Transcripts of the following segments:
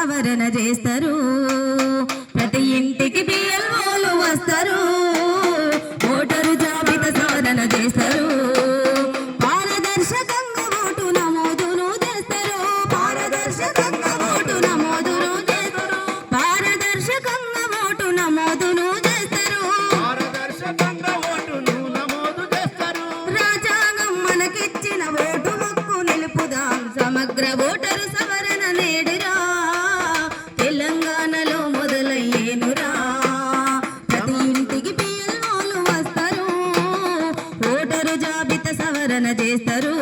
సవరణ చేస్తారు. ప్రతి ఇంటికి బిఎల్ఓలు వస్తారు. ఓటరు జాబితా సవరణ చేస్తారు. పారదర్శకంగా ఓటు నమోదును చేస్తారు. పారదర్శకంగా ఓటు నమోదును చేస్తారు. పారదర్శకంగా ఓటు నమోదును చేస్తారు. పారదర్శకంగా ఓటును నమోదు చేస్తారు. రాజ్యాంగం మనకిచ్చిన ఓటు హక్కు నిలుపుదాం. సమగ్ర ఓటరు సవరణ నేడురా తెలంగాణలో మొదలయ్యేనురా. ప్రతి ఇంటికి బిఎల్ఓలు వస్తారు. ఓటరు జాబితా సవరణ చేస్తారు.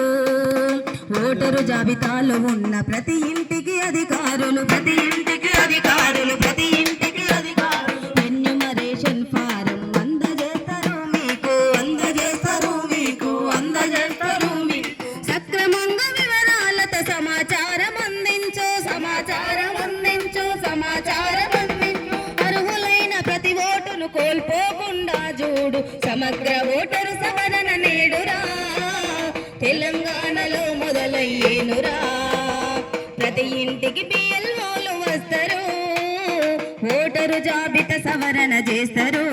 ఓటరు జాబితాలో ఉన్న ప్రతి ఇంటికి అధికారులు. ప్రతి ఇంటికి అధికారులు. ప్రతి ఇంటికి అధికారులు. ఎన్యూమరేషన్ ఫారం అందజేస్తారు మీకు. అందజేస్తారు మీకు. అందజేస్తారు మీకు. సక్రమంగా వివరాలతో సమాచారం అందించు. సమాచారం అందించు. సమాచారం అందించు. అర్హులైన ప్రతి ఓటును కోల్పోకుండా చూడు. సమగ్ర ఓటరు సవరణ నేడురా తెలంగాణలో మొదలయ్యేనురా. ప్రతి ఇంటికి బిఎల్ఓలు వస్తారు. ఓటరు జాబితా సవరణ చేస్తారు.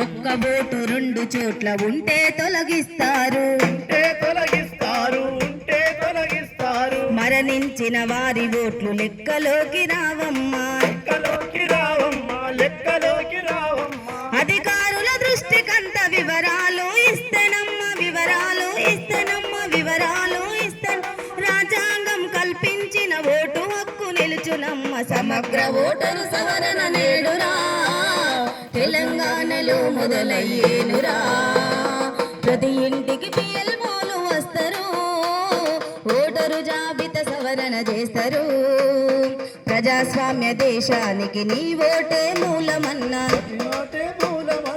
ఒక్క ఓటు రెండు చోట్ల ఉంటే తొలగిస్తారు. ఉంటే తొలగిస్తారు. ఉంటే తొలగిస్తారు. మరణించిన వారి ఓట్లు లెక్కలోకి రావమ్మా. లెక్కలోకి రావమ్మా. లెక్కలోకి రావమ్మా. అధికారుల దృష్టికంత వివరాలు ఇస్తేనమ్మా. వివరాలు ఇస్తేనమ్మా. వివరాలు ఇస్తాను. రాజ్యాంగం కల్పించిన ఓటు హక్కు నిలుచునమ్మ. సమగ్ర ఓటరు సవరణ నేడురా తెలంగాణలో మొదలయ్యేనురా. ప్రతి ఇంటికి బిఎల్ఓలు వస్తారు. ఓటరు జాబితా సవరణ చేస్తారు. ప్రజాస్వామ్య దేశానికి నీ ఓటే మూలమన్నా. ఓటే మూలమన్నా.